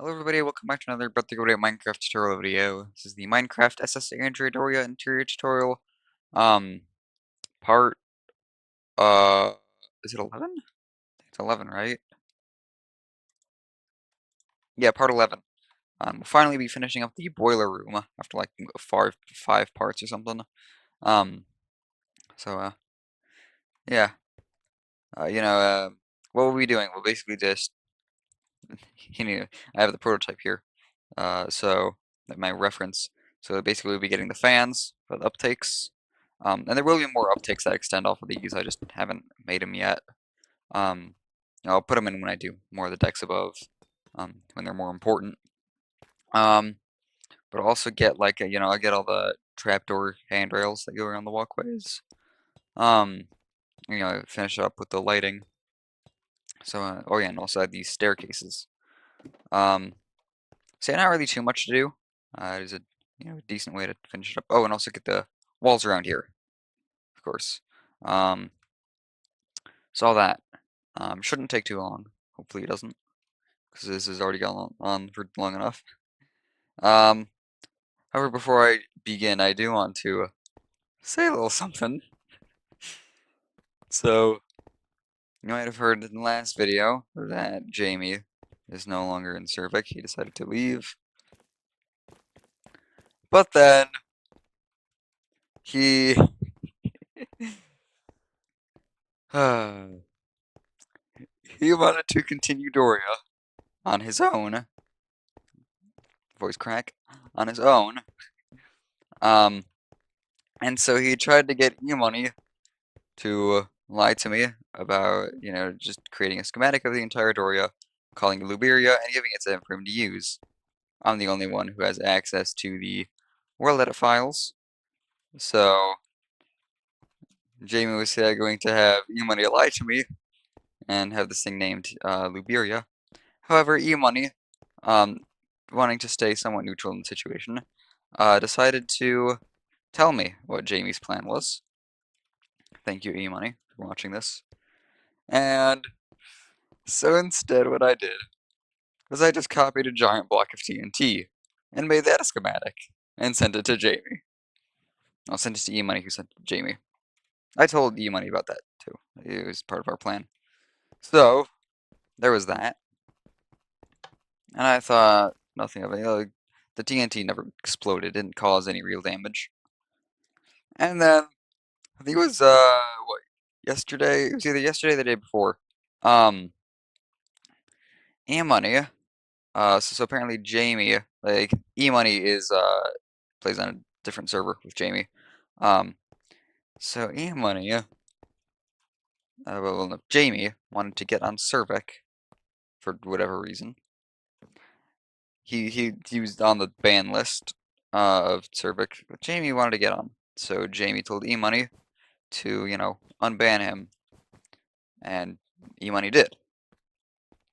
Hello everybody, welcome back to another Art Deco Italian Minecraft tutorial video. This is the Minecraft SS Andrea Doria interior tutorial. Um, part, is it 11? It's 11, right? Yeah, part 11. We'll finally be finishing up the boiler room after like five parts or something. Um, so, yeah. What we'll be doing, we'll basically just, I have the prototype here. So my reference. So basically we'll be getting the fans for the uptakes. And there will be more uptakes that extend off of these. I just haven't made them yet. Um, I'll put them in when I do more of the decks above, when they're more important. But I'll also get like I get all the trapdoor handrails that go around the walkways. Finish up with the lighting. So, oh yeah, and also add these staircases. So not really too much to do. There's a decent way to finish it up. Oh, and also get the walls around here, of course. So all that shouldn't take too long. Hopefully it doesn't, because this has already gone on for long enough. However, before I begin, I do want to say a little something. So, you might have heard in the last video that Jamie is no longer in Cervik. He decided to leave. But then he he wanted to continue Doria on his own. Voice crack. On his own. And so he tried to get money to lie to me about, just creating a schematic of the entire Doria, calling it Luberia, and giving it to him for him to use. I'm the only one who has access to the world edit files. So Jamie was going to have E-Money lie to me and have this thing named Luberia. However, E-Money, wanting to stay somewhat neutral in the situation, decided to tell me what Jamie's plan was. Thank you, E-Money, for watching this. And so instead, what I did was I just copied a giant block of TNT and made that a schematic and sent it to Jamie. I'll send it to E-Money, who sent it to Jamie. I told E-Money about that too. It was part of our plan. So there was that, and I thought nothing of it. The TNT never exploded, didn't cause any real damage. And then I think it was what, yesterday? It was either yesterday or the day before. E-Money. So apparently Jamie, like E-Money is plays on a different server with Jamie. So E-Money, well, no, Jamie wanted to get on Cervik for whatever reason. He was on the ban list of Cervik, but Jamie wanted to get on. So Jamie told E-Money to, unban him, and E-Money did.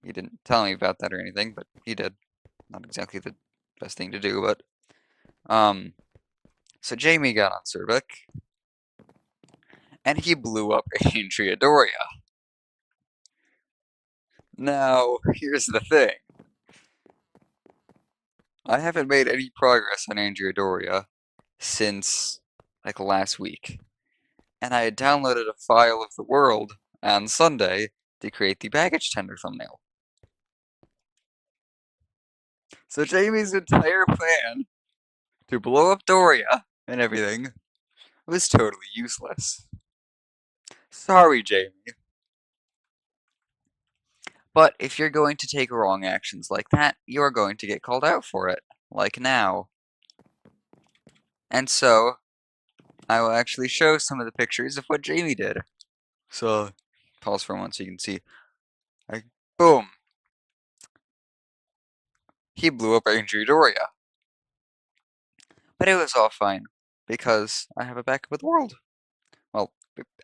He didn't tell me about that or anything, but he did. Not exactly the best thing to do, but so Jamie got on Cervik, and he blew up Andrea Doria. Now, here's the thing. I haven't made any progress on Andrea Doria since, like, last week. And I had downloaded a file of the world on Sunday to create the baggage tender thumbnail. So Jamie's entire plan to blow up Doria and everything was totally useless. Sorry, Jamie. But if you're going to take wrong actions like that, you're going to get called out for it, like now. And so, I will actually show some of the pictures of what Jamie did. So, pause for a moment so you can see. Like, boom. He blew up Andrea Doria. But it was all fine, because I have a backup of the world. Well,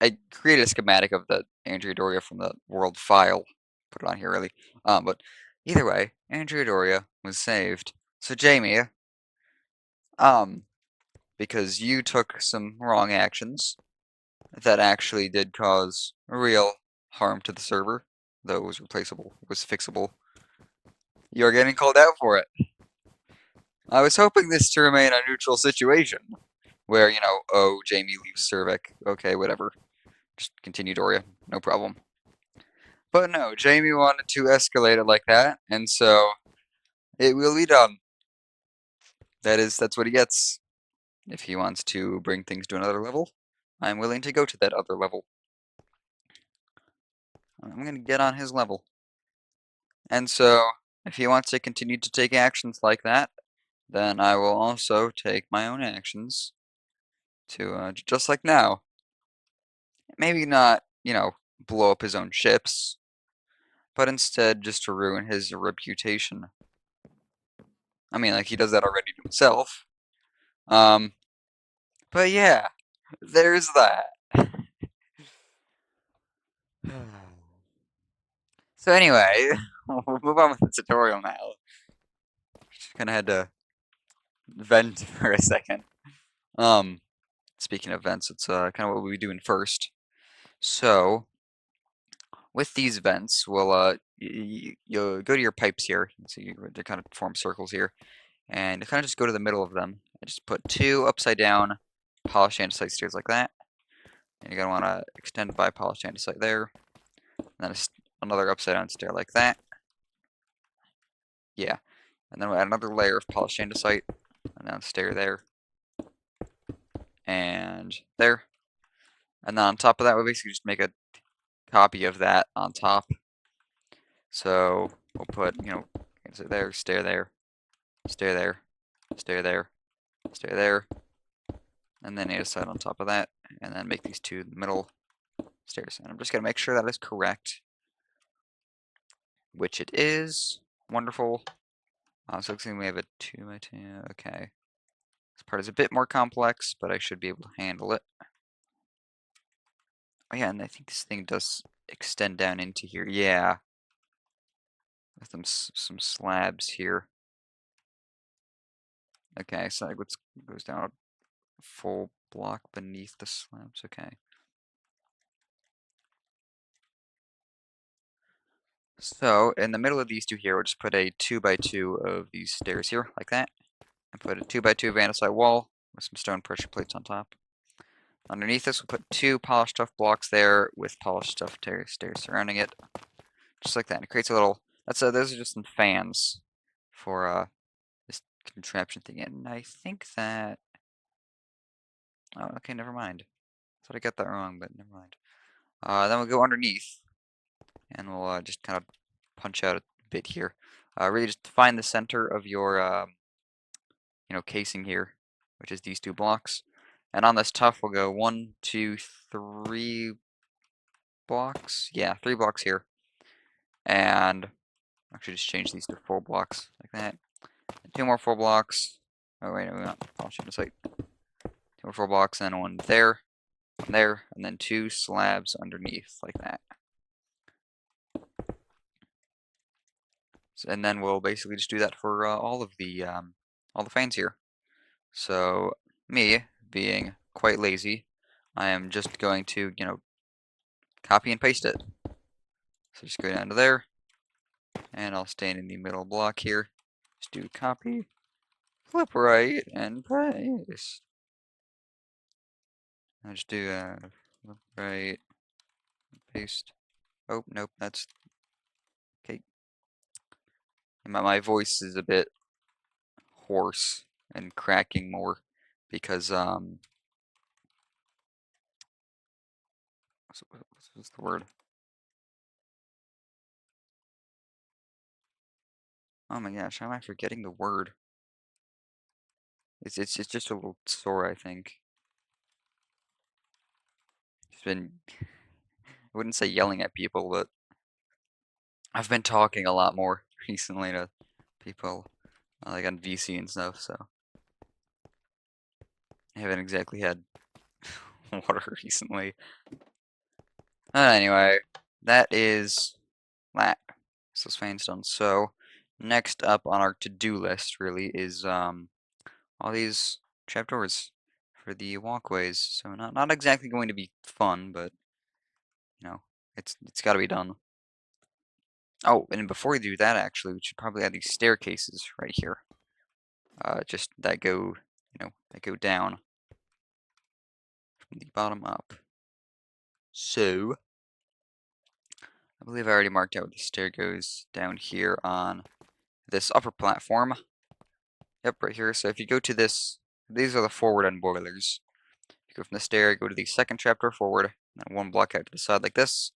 I created a schematic of the Andrea Doria from the world file. Put it on here, really. But either way, Andrea Doria was saved. So Jamie, because you took some wrong actions that actually did cause real harm to the server, though it was replaceable, it was fixable. You're getting called out for it. I was hoping this to remain a neutral situation, where, oh, Jamie leaves Cervec. Okay, whatever. Just continue Doria. No problem. But no, Jamie wanted to escalate it like that, and so it will be done. That's what he gets. If he wants to bring things to another level, I'm willing to go to that other level. I'm gonna get on his level. And so, if he wants to continue to take actions like that, then I will also take my own actions to, just like now. Maybe not, blow up his own ships, but instead just to ruin his reputation. I mean, like, he does that already to himself. Um, but yeah, there's that. So anyway, we'll move on with the tutorial now. Just kinda had to vent for a second. Um, Speaking of vents, it's kind of what we'll be doing first. So, with these vents, we'll you'll go to your pipes here. So they kind of form circles here, and you kind of just go to the middle of them. And just put two upside down polished andesite stairs like that. And you're gonna want to extend by polished andesite there, and then another upside down stair like that. Yeah, and then we'll add another layer of polished andesite, and then a stair there, and there. And then on top of that, we'll basically just make a copy of that on top. So we'll put, there, stair there, stair there, stair there, stair there, and then andesite on top of that, and then make these two middle stairs. And I'm just gonna make sure that is correct, which it is. Wonderful. So looks like we have a 2 by 2. Okay. This part is a bit more complex, but I should be able to handle it. Oh yeah, and I think this thing does extend down into here. Yeah, with some slabs here. Okay, so it goes down a full block beneath the slabs. Okay. So in the middle of these two here, we'll just put a 2 by 2 of these stairs here, like that, and put a 2 by 2 andesite wall with some stone pressure plates on top. Underneath this, we'll put two polished stuff blocks there with polished stuff stairs surrounding it, just like that. And it creates a little. Those are just some fans for this contraption thing. And I think that. Oh, okay, never mind. Thought I got that wrong, but never mind. Then we'll go underneath, and we'll just kind of punch out a bit here. Really just find the center of your casing here, which is these two blocks. And on this tuff, we'll go 1, 2, 3 blocks. Yeah, 3 blocks here. And actually just change these to 4 blocks, like that. And 2 more 4 blocks. Oh wait, no, we're not polishing the site. 2 more 4 blocks, and one there, and then 2 slabs underneath, like that. And then we'll basically just do that for all the fans here. So me being quite lazy, I am just going to copy and paste it. So just go down to there, and I'll stand in the middle block here. Just do copy, flip right, and paste. I'll just do flip right, paste. Oh nope, that's okay. My voice is a bit hoarse and cracking more because what's the word? Oh my gosh, how am I forgetting the word? It's just a little sore, I think. Just been, I wouldn't say yelling at people, but I've been talking a lot more recently to people, like on VC and stuff, so I haven't exactly had water recently. Anyway, that is that. So this fan's done. So next up on our to-do list really is all these trapdoors for the walkways. So not exactly going to be fun, but you know, it's got to be done. Oh, and before we do that, actually, we should probably add these staircases right here. Just that go, that go down from the bottom up. So, I believe I already marked out where the stair goes down here on this upper platform. Yep, right here. So if you go to this, these are the forward end boilers. You go from the stair, go to the second trapdoor forward, and one block out to the side like this.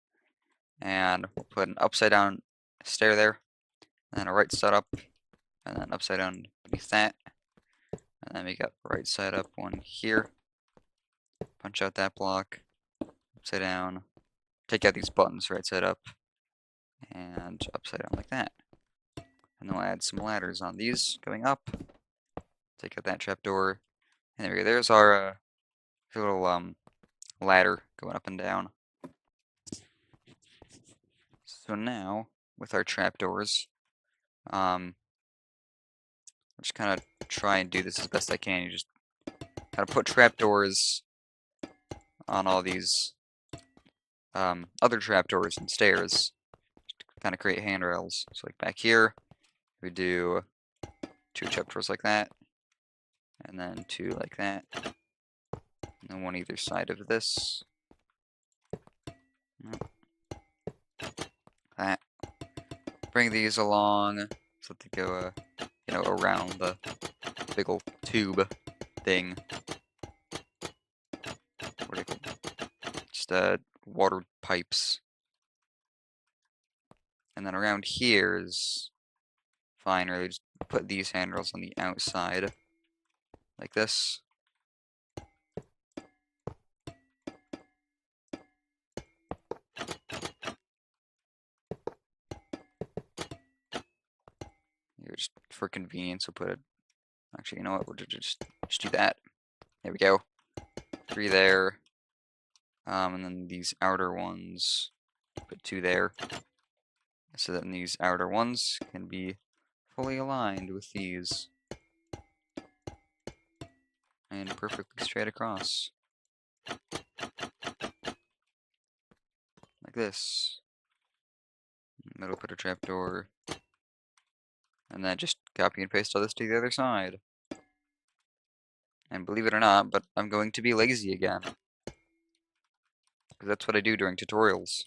And we'll put an upside down stair there, and then a right side up, and then upside down beneath that. And then we got right side up one here. Punch out that block, upside down. Take out these buttons right side up, and upside down like that. And then we'll add some ladders on these going up. Take out that trapdoor, and there we go. There's our little ladder going up and down. So now, with our trapdoors, I'll just kind of try and do this as best I can. You just kind of put trapdoors on all these other trapdoors and stairs, to kind of create handrails. So like back here, we do 2 trapdoors like that, and then 2 like that, and then 1 either side of this. That. Bring these along so they go, around the big old tube thing. What do you call it? Just water pipes. And then around here is fine, really. Just put these handrails on the outside, like this. Here, just for convenience, we'll put it. Actually, you know what? We'll just do that. There we go. 3 there. And then these outer ones, put 2 there. So that these outer ones can be fully aligned with these. And perfectly straight across. Like this. Middle put a trapdoor. And then just copy and paste all this to the other side. And believe it or not, but I'm going to be lazy again. Because that's what I do during tutorials.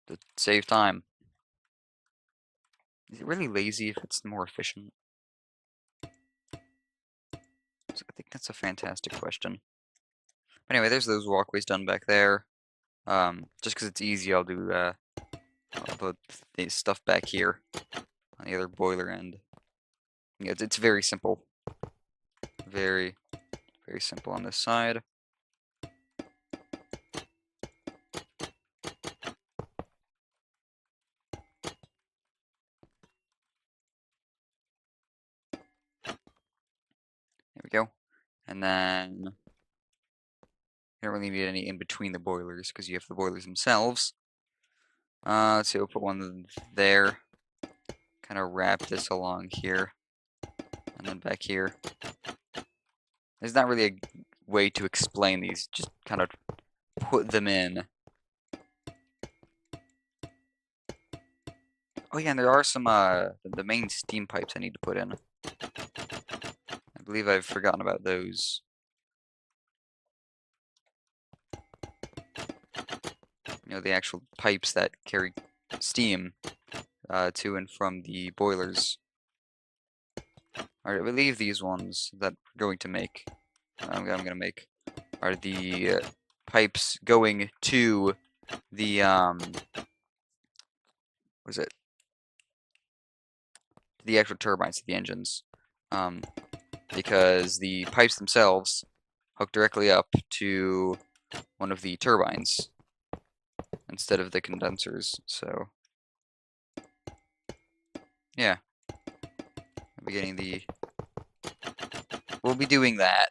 To save time. Is it really lazy if it's more efficient? So I think that's a fantastic question. Anyway, there's those walkways done back there. Just because it's easy, I'll put the stuff back here on the other boiler end. Yeah, it's very simple. Very, very simple on this side. There we go. And then you don't really need any in between the boilers because you have the boilers themselves. Let's see, we'll put one there. Kind of wrap this along here. And then back here. There's not really a way to explain these, just kind of put them in. Oh yeah, and there are some, the main steam pipes I need to put in. I believe I've forgotten about those. The actual pipes that carry steam to and from the boilers. Alright, I believe these ones that we're going to make, I'm going to make, are the pipes going to the, what is it? The actual turbines, the engines. Because the pipes themselves hook directly up to one of the turbines instead of the condensers, so yeah. We'll be doing that.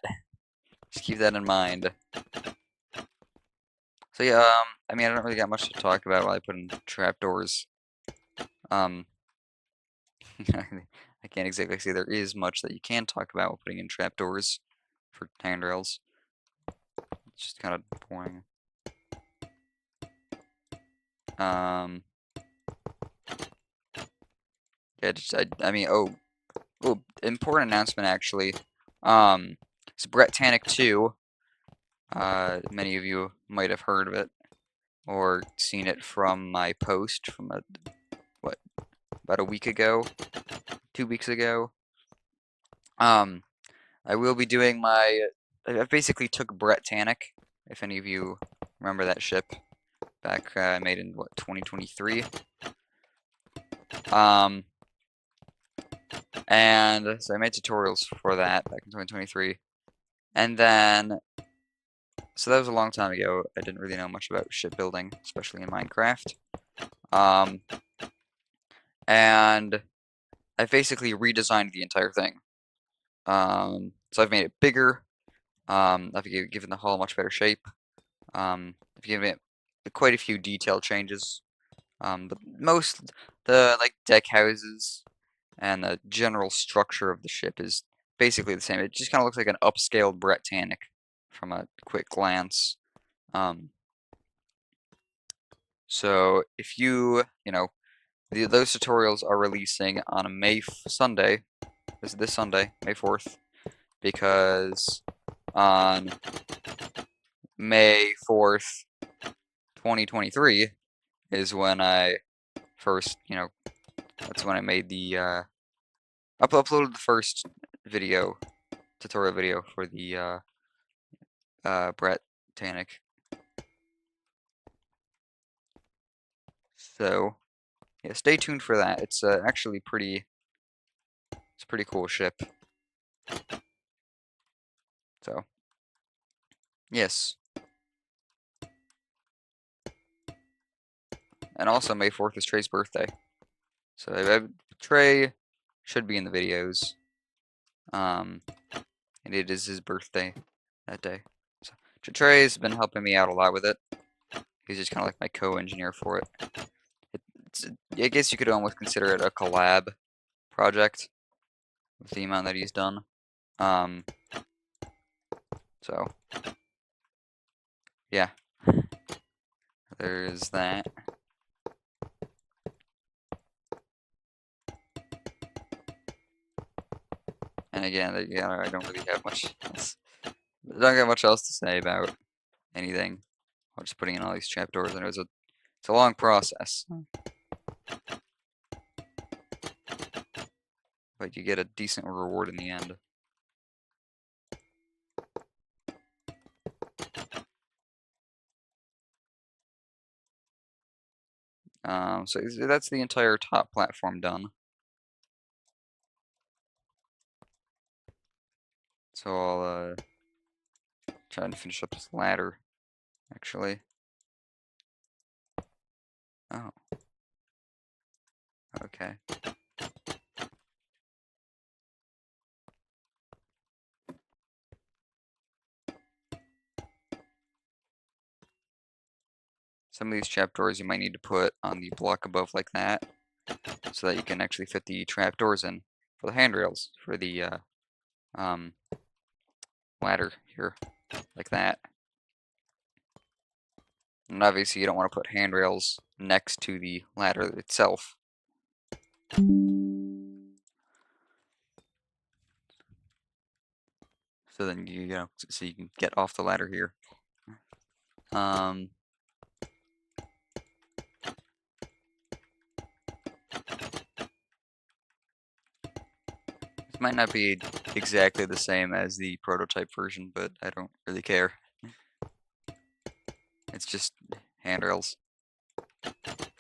Just keep that in mind. So yeah, I mean, I don't really got much to talk about while I put in trapdoors. I can't exactly say there is much that you can talk about while putting in trapdoors for handrails. It's just kind of boring. I mean, important announcement actually. It's Brett Tannic 2. Many of you might have heard of it or seen it from my post from about a week ago, 2 weeks ago. I will be doing I basically took Brett Tannic, if any of you remember that ship back made in 2023. And so I made tutorials for that back in 2023. And then, so that was a long time ago. I didn't really know much about shipbuilding, especially in Minecraft. And I basically redesigned the entire thing. So I've made it bigger. I've given the hull a much better shape. I've given it quite a few detail changes. But the deck houses and the general structure of the ship is basically the same. It just kind of looks like an upscaled Brett Tannic from a quick glance. So if those tutorials are releasing on a Sunday, this Sunday, May 4th, because on May 4th, 2023 is when I first, that's when I made the uploaded the first tutorial video for the Brett Tannic. So yeah, stay tuned for that. It's actually it's a pretty cool ship. So yes, and also May 4th is Trey's birthday. So Trey should be in the videos. And it is his birthday that day. So Trey's been helping me out a lot with it. He's just kind of like my co-engineer for it. I guess you could almost consider it a collab project with the amount that he's done. So yeah, there is that. And again, yeah, I don't really have much else. I don't got much else to say about anything. I'm just putting in all these trapdoors, and it's a long process. But you get a decent reward in the end. So that's the entire top platform done. So I'll try and finish up this ladder, actually. Oh, okay. Some of these trapdoors you might need to put on the block above like that, so that you can actually fit the trapdoors in for the handrails for the ladder here, like that. And obviously you don't want to put handrails next to the ladder itself. So then so you can get off the ladder here. This might not be exactly the same as the prototype version, but I don't really care. It's just handrails. But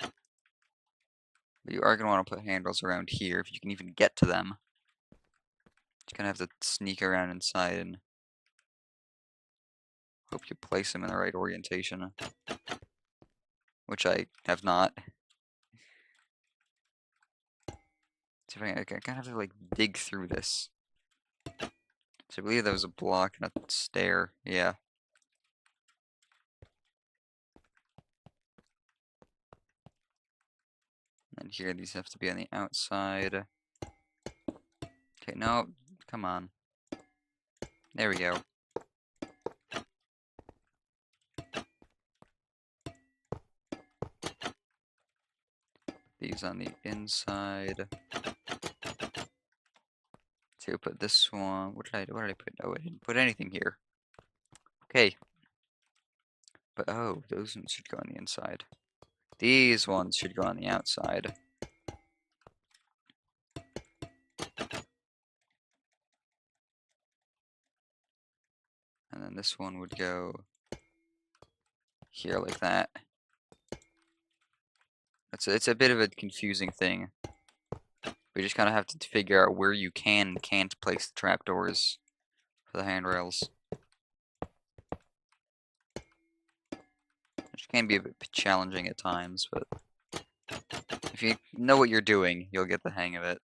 you are going to want to put handrails around here if you can even get to them. You're going to have to sneak around inside and hope you place them in the right orientation, which I have not. See if I kind of have to like dig through this. So I believe that was a block and a stair. Yeah. And here these have to be on the outside. Okay, no, come on. There we go. These on the inside. to put this one. What did I put? Oh, I didn't put anything here. Okay. But oh, those ones should go on the inside. These ones should go on the outside. And then this one would go here like that. It's a bit of a confusing thing. We just kind of have to figure out where you can and can't place the trapdoors for the handrails. Which can be a bit challenging at times, but if you know what you're doing, you'll get the hang of it.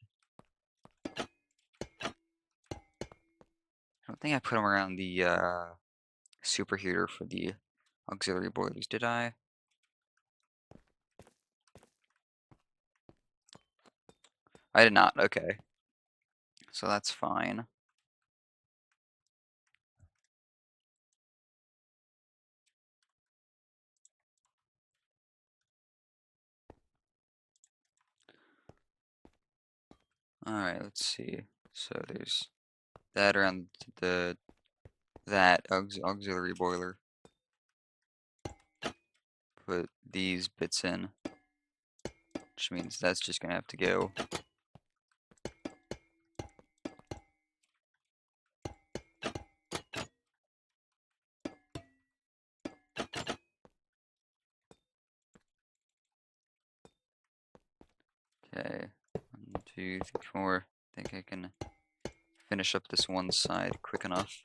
I don't think I put them around the superheater for the auxiliary boilers, did I? I did not, okay. So that's fine. Alright, let's see. So there's that around that auxiliary boiler. Put these bits in, which means that's just gonna have to go. Okay, 1, 2, 3, 4. I think I can finish up this one side quick enough.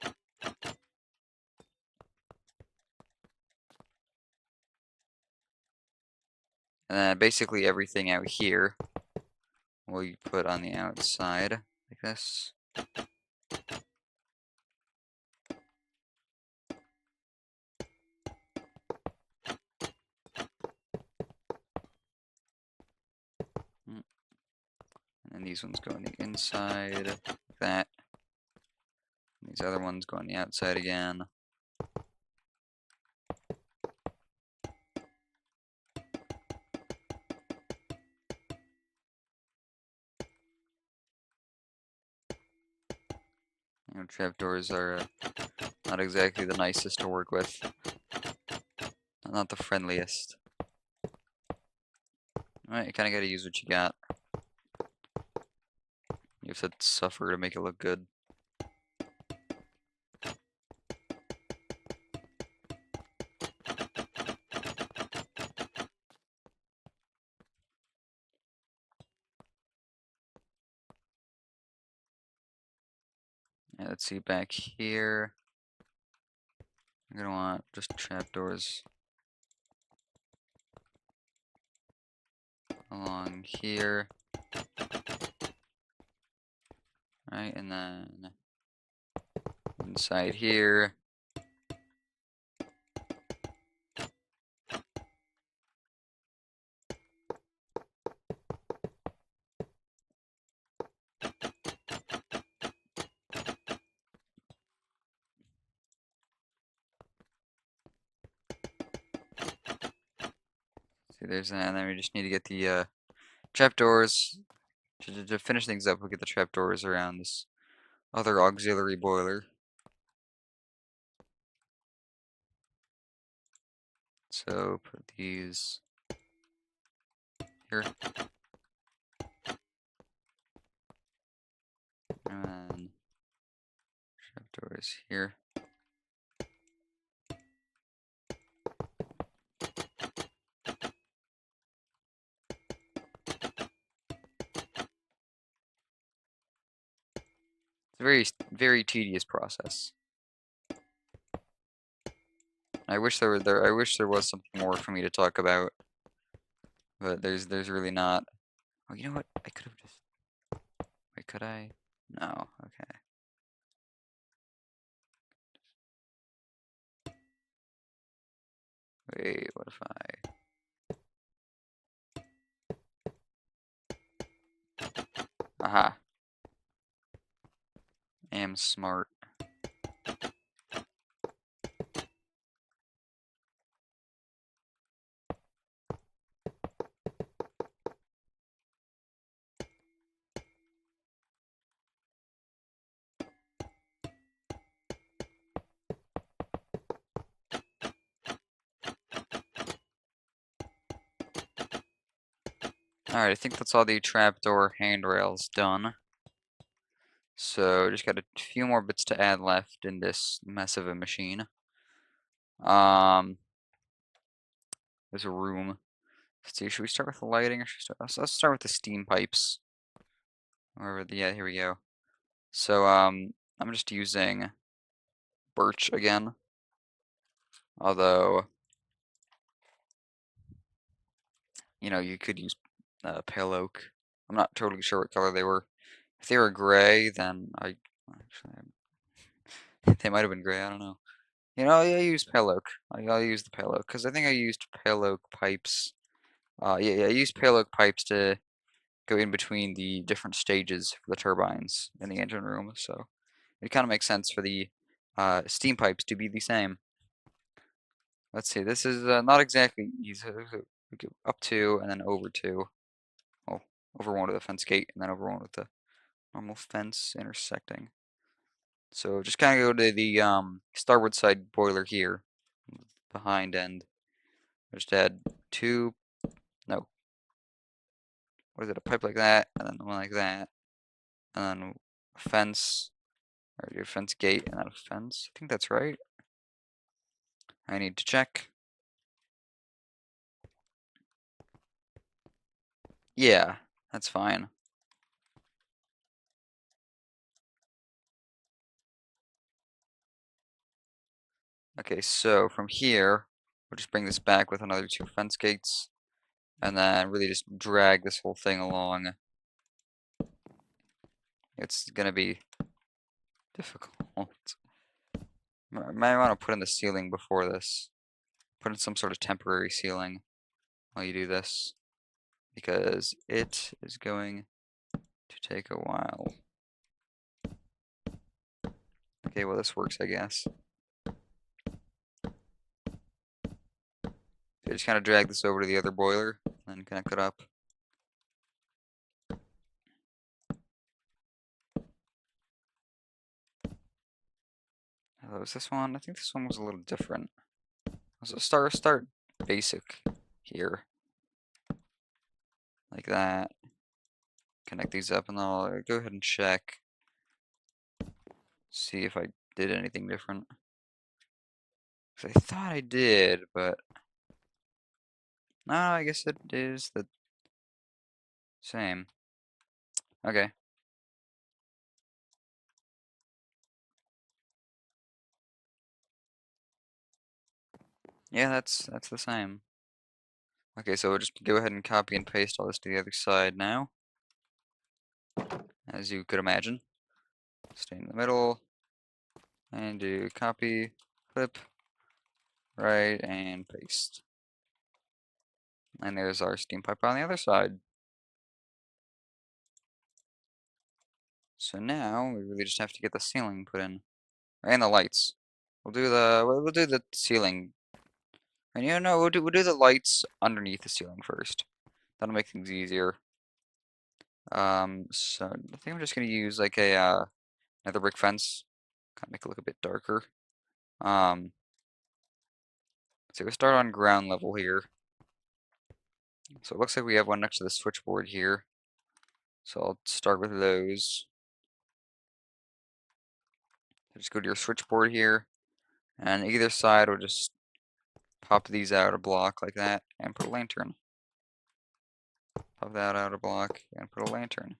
And then basically everything out here we put on the outside, like this. Mm. And then these ones go on the inside, like that. And these other ones go on the outside again. You know, trapdoors are not exactly the nicest to work with. Not the friendliest. Alright, you kinda gotta use what you got. You have to suffer to make it look good. Yeah, let's see back here. I'm gonna want just trapdoors along here. Right, and then inside here. See, there's that, and then we just need to get the trapdoors. To finish things up, we'll get the trapdoors around this other auxiliary boiler. So put these here. And then trapdoors here. It's a very tedious process. I wish I wish there was something more for me to talk about, but there's really not. Oh, you know what? I could have just. Wait, could I? No. Okay. Wait, what if I? Aha. Am smart. Alright, I think that's all the trapdoor handrails done. So just got a few more bits to add left in this mess of a machine. Um, there's a room. Let's see, should we start with the lighting or should we start? Let's start with the steam pipes. Or yeah, here we go. So I'm just using birch again. Although, you know, you could use pale oak. I'm not totally sure what color they were. If they were gray, then actually they might have been gray. I don't know. You know, I use pale oak. I'll use the pale oak because I think I used pale oak pipes. Yeah, I used pale oak pipes to go in between the different stages for the turbines in the engine room. So it kind of makes sense for the steam pipes to be the same. Let's see. This is not exactly easy. We go up two and then over two. Oh, over one with the fence gate and then over one with the normal fence intersecting. So just kind of go to the starboard side boiler here, behind end. Just add two, no, what is it, a pipe like that, and then one like that, and then a fence, or your fence gate, and then a fence. I think that's right. I need to check. Yeah, that's fine. Okay, so from here, we'll just bring this back with another two fence gates, and then really just drag this whole thing along. It's gonna be difficult. I might want to put in the ceiling before this. Put in some sort of temporary ceiling while you do this, because it is going to take a while. Okay, well this works, I guess. I just kind of drag this over to the other boiler and connect it up. Oh, was this one? I think this one was a little different. So start basic here, like that. Connect these up, and then I'll go ahead and check, see if I did anything different. 'Cause I thought I did, but no, I guess it is the same. Okay. Yeah, that's the same. Okay, so we'll just go ahead and copy and paste all this to the other side now, as you could imagine. Stay in the middle, and do copy, clip, right, and paste. And there's our steam pipe on the other side. So now we really just have to get the ceiling put in, and the lights. We'll do the ceiling, and you know we'll do the lights underneath the ceiling first. That'll make things easier. So I think I'm just gonna use like a another brick fence, kind of make it look a bit darker. Um, so we'll start on ground level here. So it looks like we have one next to the switchboard here. So I'll start with those. So just go to your switchboard here, and either side will just pop these out a block like that, and put a lantern. Pop that out a block, and put a lantern.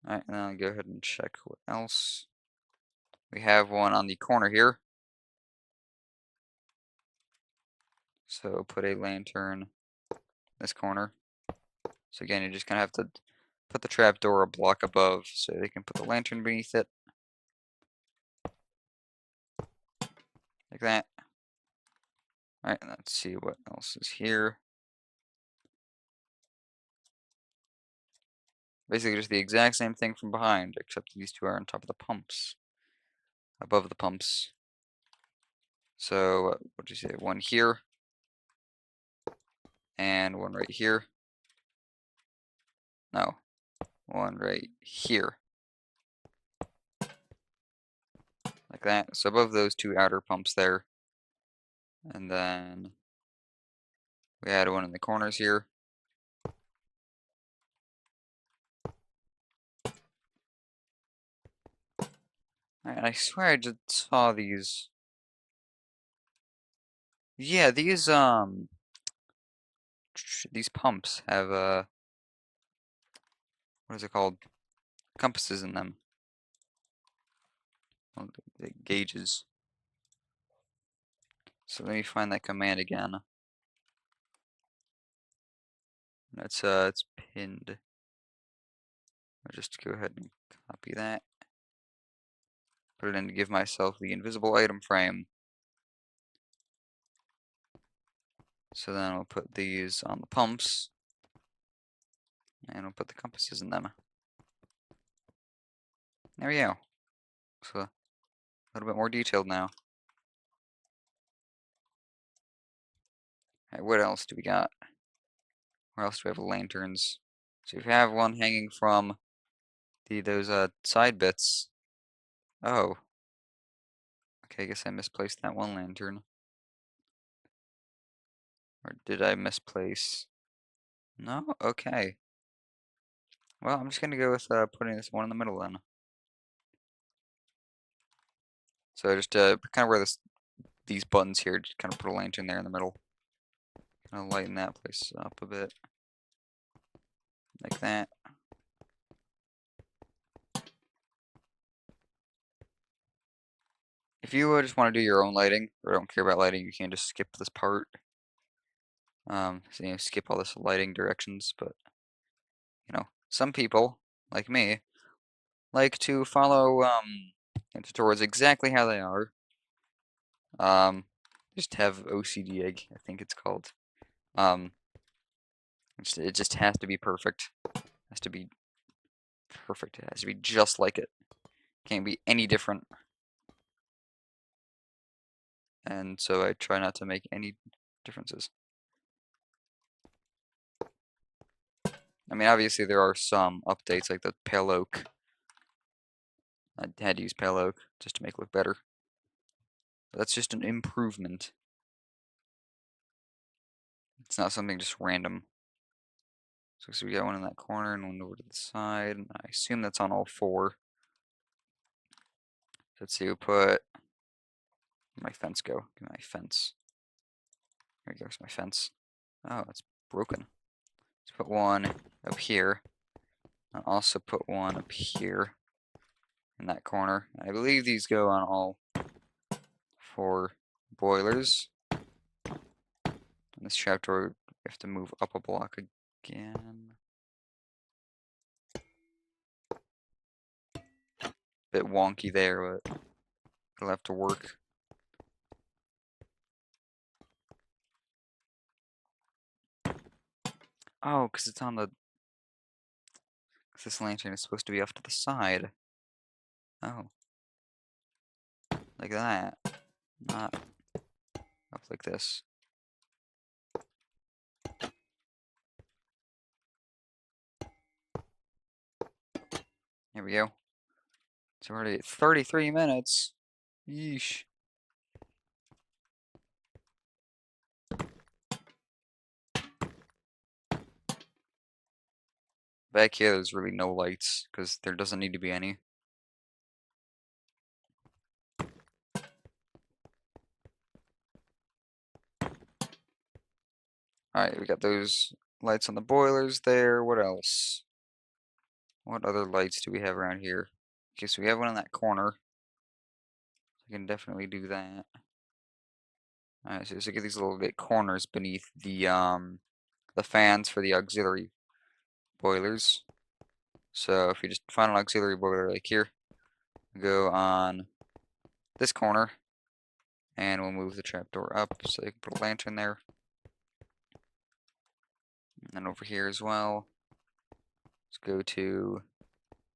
Alright, and then I'll go ahead and check what else. We have one on the corner here. So put a lantern this corner. So again, you're just gonna have to put the trapdoor a block above so they can put the lantern beneath it. Like that. Alright, let's see what else is here. Basically just the exact same thing from behind, except these two are on top of the pumps. Above the pumps. So, what did you say? One here. And one right here. No. One right here. Like that. So above those two outer pumps there. And then we add one in the corners here. Alright, I swear I just saw these. Yeah, these pumps have, what is it called? Compasses in them. Well, the gauges. So let me find that command again. It's pinned. I'll just go ahead and copy that. Put it in to give myself the invisible item frame. So then I'll put these on the pumps, and I'll put the compasses in them. There we go. So a little bit more detailed now. Alright, what else do we got? Where else do we have lanterns? So if you have one hanging from those side bits. Oh, okay, I guess I misplaced that one lantern. Or did I misplace? No? Okay. Well, I'm just gonna go with putting this one in the middle then. So just kind of where these buttons here, just kind of put a lantern there in the middle. Kind of lighten that place up a bit. Like that. If you just want to do your own lighting, or don't care about lighting, you can just skip this part. So skip all this lighting directions, but some people, like me, like to follow tutorials exactly how they are. Just have OCD, I think it's called. Um, it just has to be perfect. It has to be perfect. It has to be just like it. Can't be any different. And so I try not to make any differences. I mean, obviously there are some updates like the pale oak. I had to use pale oak just to make it look better. But that's just an improvement. It's not something just random. So we got one in that corner and one over to the side. And I assume that's on all four. Let's see, we'll put my fence go. Get my fence. There goes my fence. Oh, it's broken. Let's put one up here. I'll also put one up here in that corner. I believe these go on all four boilers. And this trapdoor, we have to move up a block again. Bit wonky there, but it'll have to work. Oh, because it's on the... Because this lantern is supposed to be off to the side. Oh. Like that. Not up like this. Here we go. It's already at 33 minutes. Yeesh. Back here, there's really no lights, because there doesn't need to be any. Alright, we got those lights on the boilers there. What else? What other lights do we have around here? Okay, so we have one in that corner. I can definitely do that. Alright, so we get these little bit corners beneath the fans for the auxiliary boilers. So if you just find an auxiliary boiler like here, go on this corner, and we'll move the trapdoor up so you can put a lantern there. And then over here as well, let's go to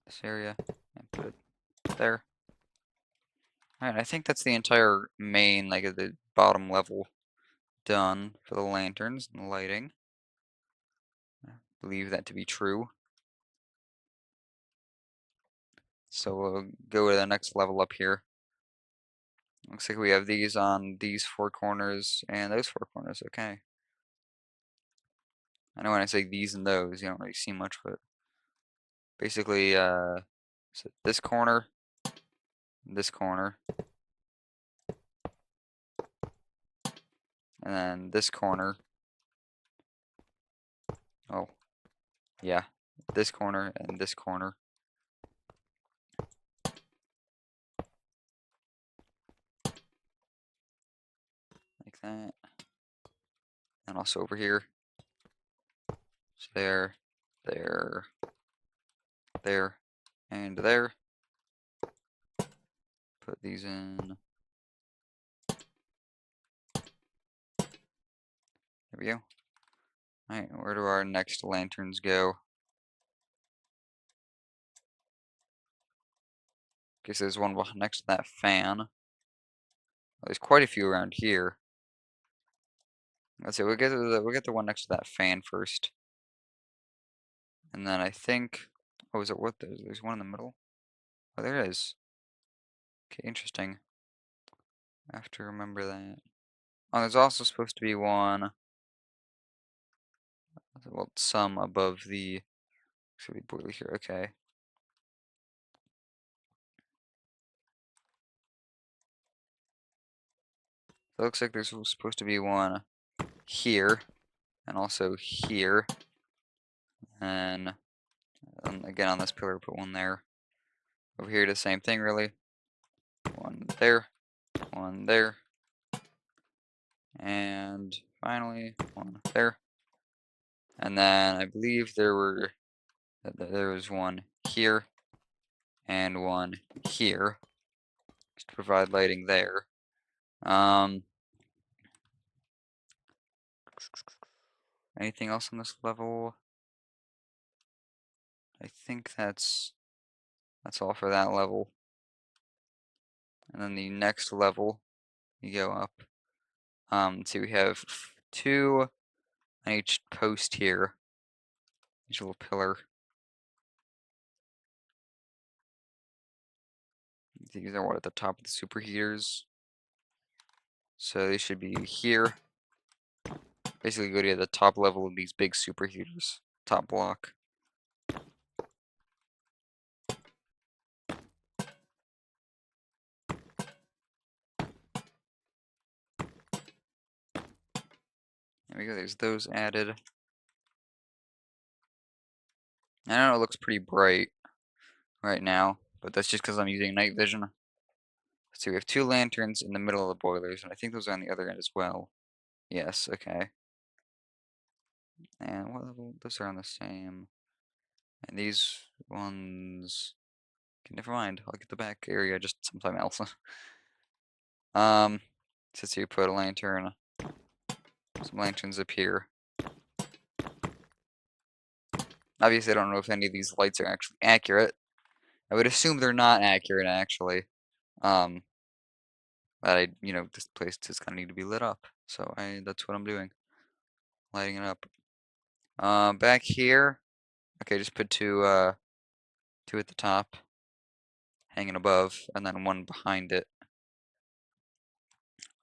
this area and put it there. Alright, I think that's the entire main, like the bottom level done for the lanterns and the lighting. I believe that to be true. So we'll go to the next level up here. Looks like we have these on these four corners and those four corners. Okay. I know when I say these and those, you don't really see much, but basically, so this corner this corner, and then this corner. Oh, yeah, this corner and this corner. Like that. And also over here. So there, there, there, and there. Put these in. There we go. Alright, where do our next lanterns go? Guess there's one next to that fan. Well, there's quite a few around here. Let's see, we'll get the one next to that fan first. And then I think, oh, is it what? There's one in the middle? Oh, there it is. Okay, interesting. I have to remember that. Oh, there's also supposed to be one, well, some above the, actually, boiler here, okay. So it looks like there's supposed to be one here, and also here. And again on this pillar, put one there. Over here, the same thing, really. One there, and finally one there. And then I believe there was one here and one here, just to provide lighting there. Anything else on this level? I think that's all for that level. And then the next level, you go up. So we have two on each post here, each little pillar. These are what at the top of the superheaters. So they should be here. Basically go to the top level of these big superheaters, top block. There we go, there's those added. I know it looks pretty bright right now, but that's just because I'm using night vision. So we have two lanterns in the middle of the boilers, and I think those are on the other end as well. Yes, okay. And what level? Those are on the same. And these ones, okay, never mind. I'll get the back area just sometime else. Since you put a lantern, some lanterns up here. Obviously, I don't know if any of these lights are actually accurate. I would assume they're not accurate, actually. But this place is gonna need to be lit up, so that's what I'm doing, lighting it up. Back here, okay, just put two at the top, hanging above, and then one behind it,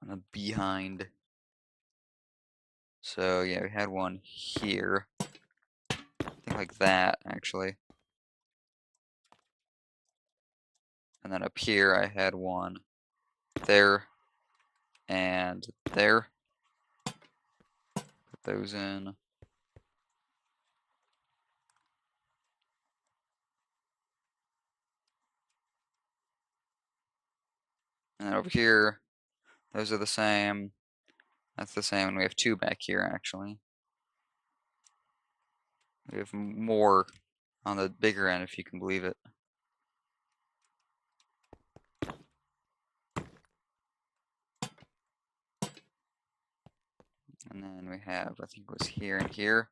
and a behind. So yeah, we had one here, I think like that actually, and then up here I had one there and there. Put those in. And then over here, those are the same. That's the same, and we have two back here actually. We have more on the bigger end, if you can believe it. And then we have, I think it was here and here.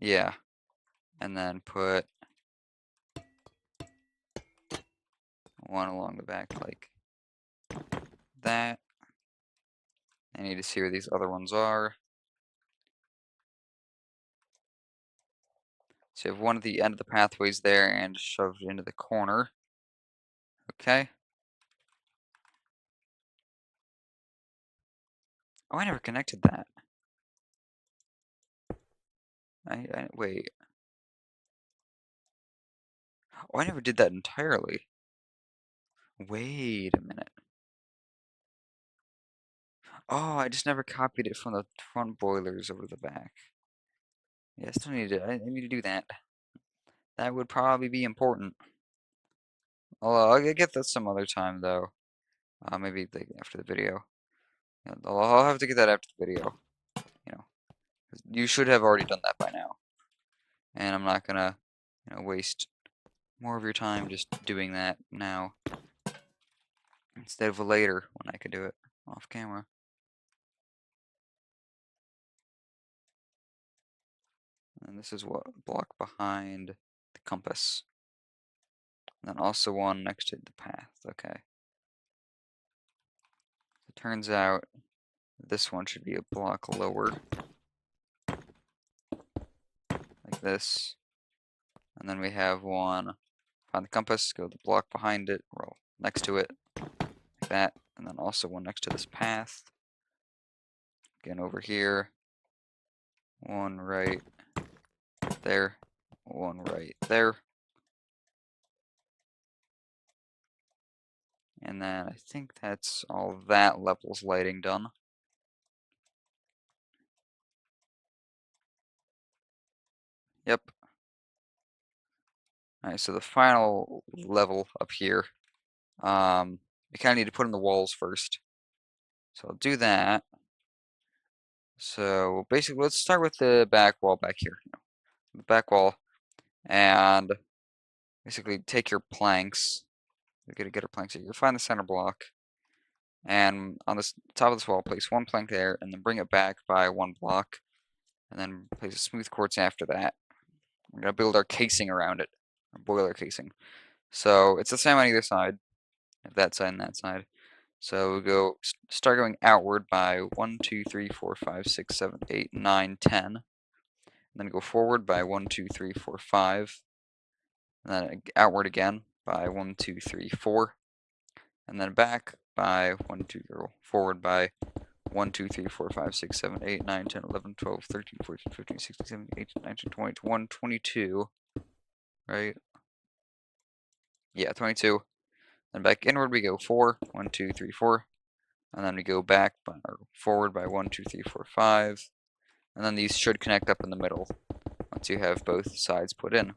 Yeah. And then put one along the back like that. I need to see where these other ones are. So you have one at the end of the pathways there and shoved into the corner. Okay. Oh, I never connected that. Wait. Oh, I never did that entirely. Wait a minute. Oh, I just never copied it from the front boilers over the back. Yeah, I still need to. I need to do that. That would probably be important. I'll get that some other time though. Maybe like after the video. Yeah, I'll have to get that after the video. You know, 'cause you should have already done that by now. And I'm not gonna, waste more of your time just doing that now instead of later when I could do it off camera. And this is what block behind the compass. And then also one next to the path. Okay. It turns out this one should be a block lower, like this. And then we have one on the compass, go the block behind it, roll next to it, like that. And then also one next to this path. Again over here, one right there, one right there. And then I think that's all that level's lighting done. Yep. Alright, so the final level up here, we kind of need to put in the walls first. So I'll do that. So basically, let's start with the back wall back here. The back wall, and basically take your planks. We're gonna get our planks here. You'll find the center block, and on this top of this wall, place one plank there, and then bring it back by one block, and then place a smooth quartz after that. We're gonna build our casing around it, our boiler casing. So it's the same on either side, that side and that side. So we go start going outward by 1, 2, 3, 4, 5, 6, 7, 8, 9, 10. And then go forward by 1, 2, 3, 4, 5. And then outward again by 1, 2, 3, 4. And then back by 1, 2, 3, forward by 1, 2, 3, 4, 5, 6, 7, 8, 9, 10, 11, 12, 13, 14, 15, 16, 17, 18, 19, 20, 21, 22. Right? Yeah, 22. Then back inward we go 4, 1, 2, 3, 4. And then we go back or forward by 1, 2, 3, 4, 5. And then these should connect up in the middle once you have both sides put in.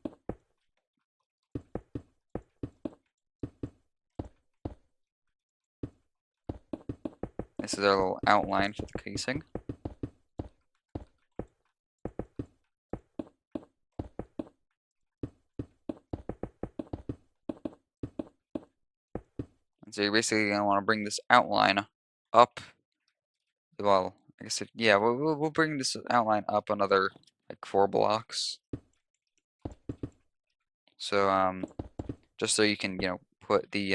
This is our little outline for the casing. And so you're basically going to want to bring this outline up. Well, I guess, yeah, we'll bring this outline up another, like, 4 blocks. So, just so you can, put the,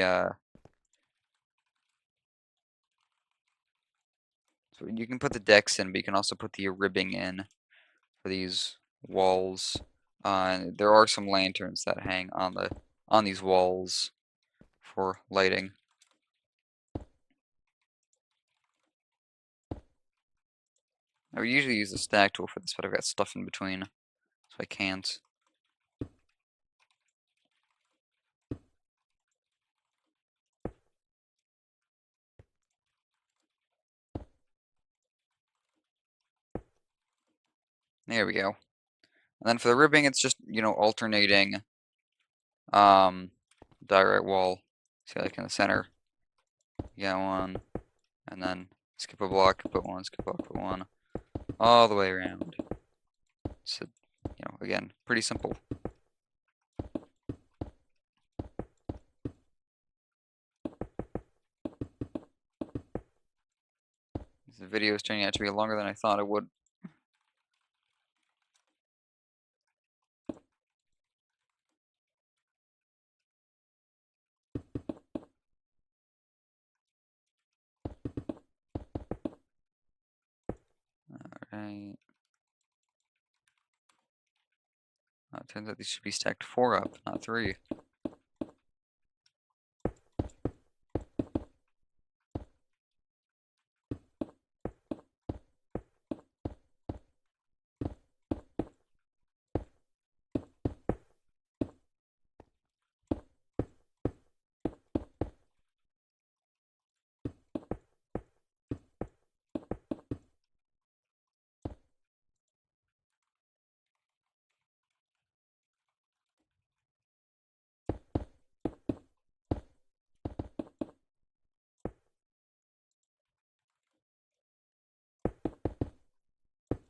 so you can put the decks in, but you can also put the ribbing in for these walls. There are some lanterns that hang on these walls for lighting. I would usually use the stack tool for this, but I've got stuff in between, so I can't. There we go. And then for the ribbing, it's just, alternating direct wall. See, like in the center, you got one, and then skip a block, put one, skip a block, put one, all the way around. So, again, pretty simple. The video is turning out to be longer than I thought it would. Alright. It turns out these should be stacked 4 up, not 3.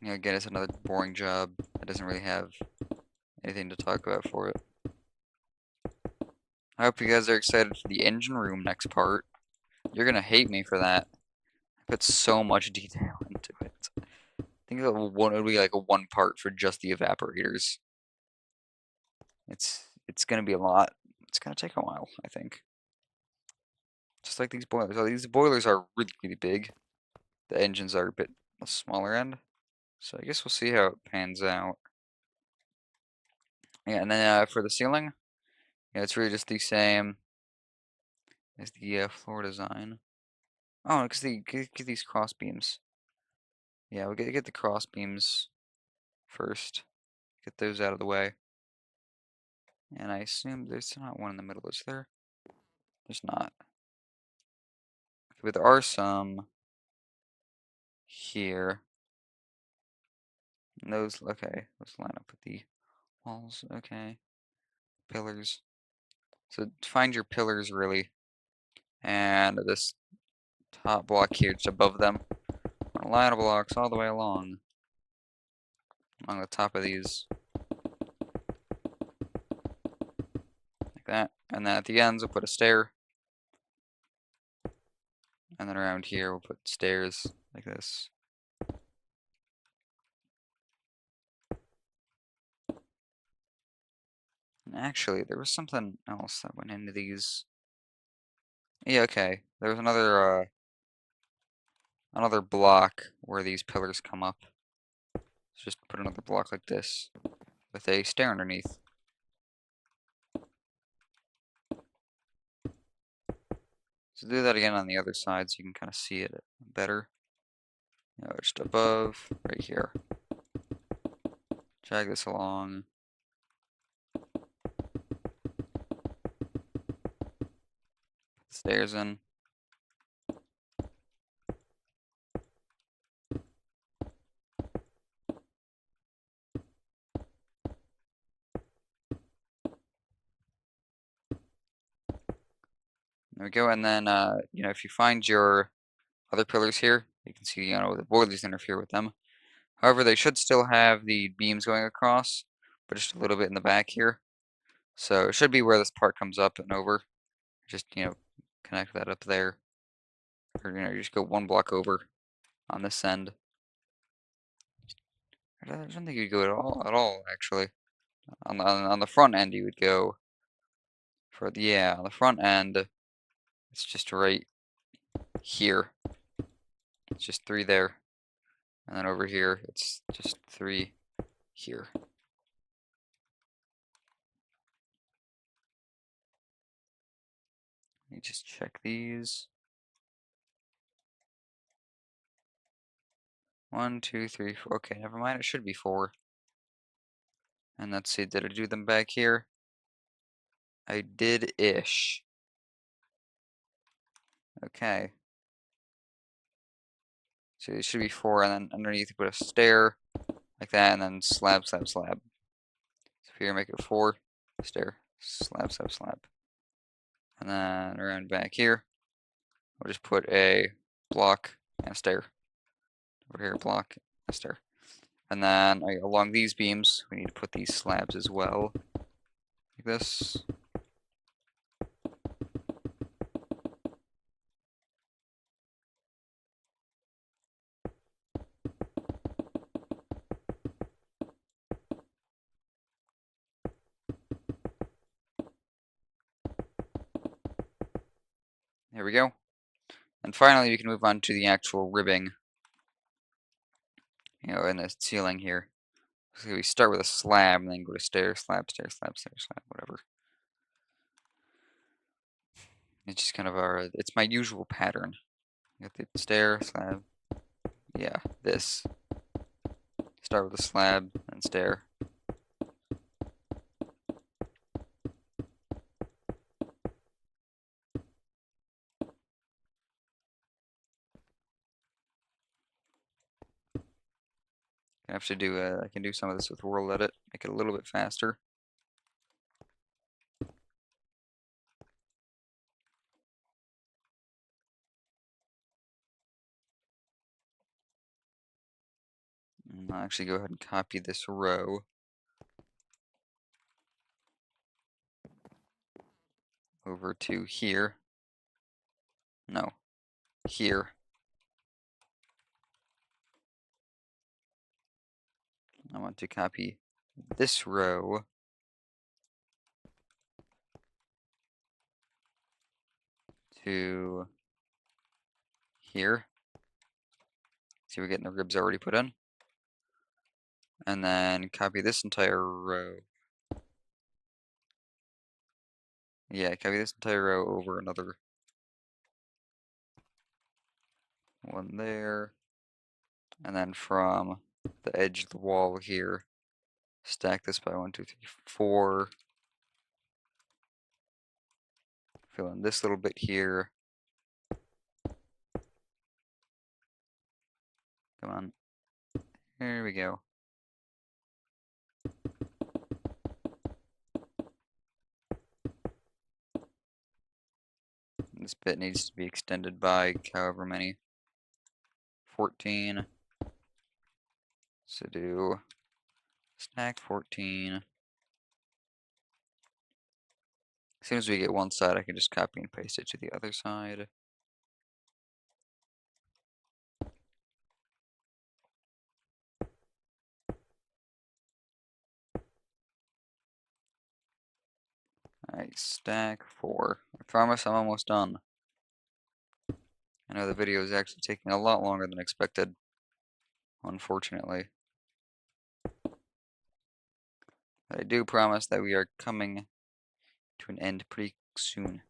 Again, it's another boring job that doesn't really have anything to talk about for it. I hope you guys are excited for the engine room next part. You're gonna hate me for that. I put so much detail into it. I think it would be like a one part for just the evaporators. It's gonna be a lot. It's gonna take a while, I think. Just like these boilers. Oh, these boilers are really, really big. The engines are a bit smaller end. So I guess we'll see how it pans out. Yeah, and then for the ceiling, yeah, it's really just the same as the floor design. Oh, because get these cross beams. Yeah, we'll get the cross beams first. Get those out of the way. And I assume there's not one in the middle, is there? There's not. Okay, but there are some here. And those, okay, let's line up with the walls, okay. Pillars. So find your pillars really. And this top block here, just above them. A line of blocks all the way along the top of these. Like that. And then at the ends, we'll put a stair. And then around here, we'll put stairs like this. And actually, there was something else that went into these. Yeah, okay. There was another block where these pillars come up. So just put another block like this with a stair underneath. So do that again on the other side so you can kind of see it better. Just above, right here. Drag this along. Stairs in. There we go. And then, if you find your other pillars here, you can see, the boilers interfere with them. However, they should still have the beams going across, but just a little bit in the back here. So it should be where this part comes up and over. Just, connect that up there. Or, you just go one block over on this end. I don't think you'd go at all, actually. On the front end, you would go on the front end, it's just right here. It's just 3 there. And then over here, it's just 3 here. Let me just check these. 1, 2, 3, 4. Okay, never mind. It should be 4. And let's see, did I do them back here? I did-ish. Okay. So it should be 4, and then underneath you put a stair, like that, and then slab, slab, slab. So here, make it 4, stair, slab, slab, slab. And then around back here, we'll just put a block and a stair. Over here, block, and a stair. And then along these beams, we need to put these slabs as well, like this. There we go. And finally, we can move on to the actual ribbing, in the ceiling here. So we start with a slab and then go to stair, slab, stair, slab, stair, slab, whatever. It's just kind of it's my usual pattern. You got the stair, slab, yeah, this. Start with a slab and stair. I can do some of this with World Edit, make it a little bit faster. I'll actually go ahead and copy this row over to here. No, here. I want to copy this row to here. See, we're getting the ribs already put in. And then copy this entire row. Yeah, copy this entire row over another one there. And then from the edge of the wall here, stack this by 1, 2, 3, 4. Fill in this little bit here. Come on. There we go. This bit needs to be extended by however many. 14. So do stack 14. As soon as we get one side, I can just copy and paste it to the other side. Alright, stack 4. I promise I'm almost done. I know the video is actually taking a lot longer than expected, unfortunately. But I do promise that we are coming to an end pretty soon.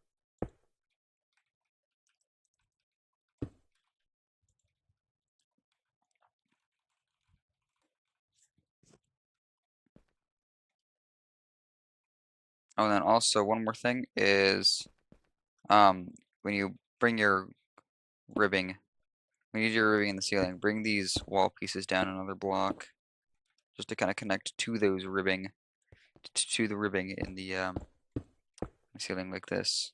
Oh, and then also one more thing is, when you bring your ribbing, when you do your ribbing in the ceiling, bring these wall pieces down another block, just to kind of connect to those ribbing, to the ribbing in the ceiling like this.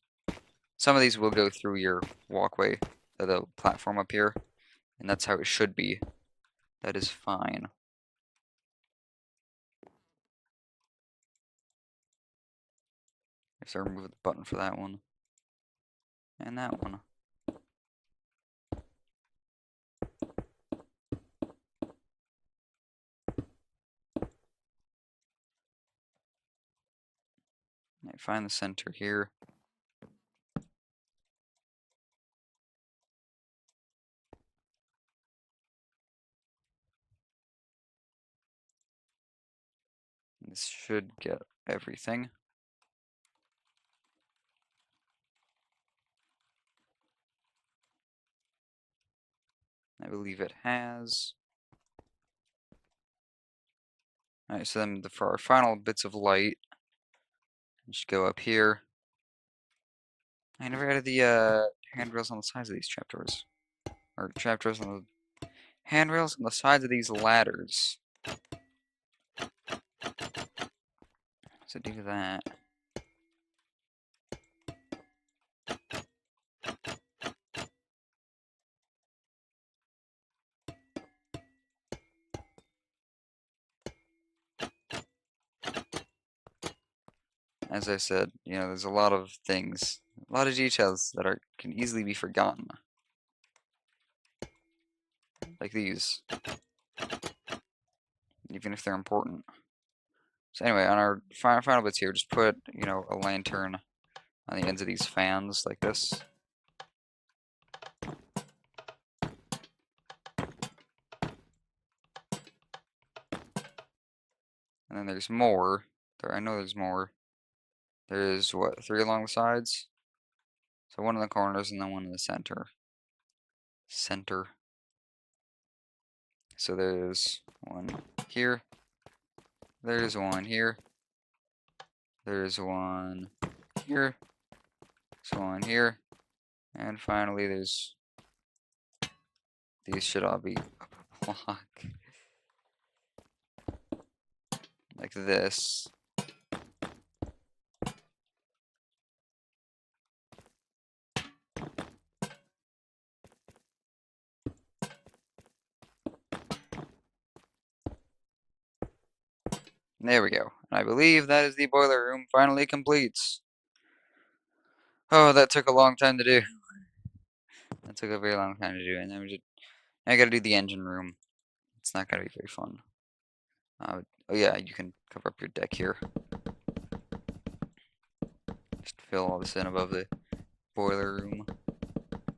Some of these will go through your walkway, the platform up here, and that's how it should be. That is fine. So remove the button for that one. And that one. Right, find the center here. This should get everything. I believe it has. Alright, so then for our final bits of light, just go up here. I never added the handrails on the sides of these trapdoors. Or trapdoors on the handrails on the sides of these ladders. So do that. As I said, there's a lot of things, a lot of details that can easily be forgotten. Like these. Even if they're important. So anyway, on our final bits here, just put, a lantern on the ends of these fans like this. And then there's more. I know there's more. There's, what, 3 along the sides? So 1 in the corners and then 1 in the center. So there's 1 here. There's 1 here. There's 1 here. There's 1 here. And finally these should all be up a block. Like this. There we go. And I believe that is the boiler room finally completes. Oh, that took a long time to do. That took a very long time to do. And then I gotta do the engine room. It's not gonna be very fun. Oh yeah, you can cover up your deck here. Just fill all this in above the boiler room.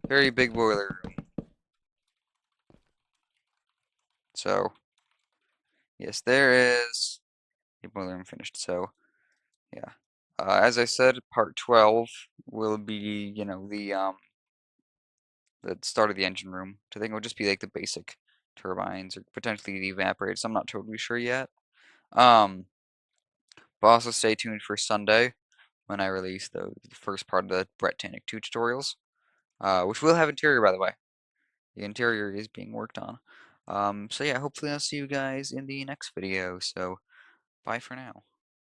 Very big boiler room. So, yes, there is the boiler room finished. So, yeah. As I said, part 12 will be, the start of the engine room. I think it will just be like the basic turbines or potentially the evaporators. I'm not totally sure yet. Um, but also stay tuned for Sunday when I release the first part of the Brett Tannic 2 tutorials, which will have interior, by the way. The interior is being worked on. So yeah, hopefully I'll see you guys in the next video. So bye for now.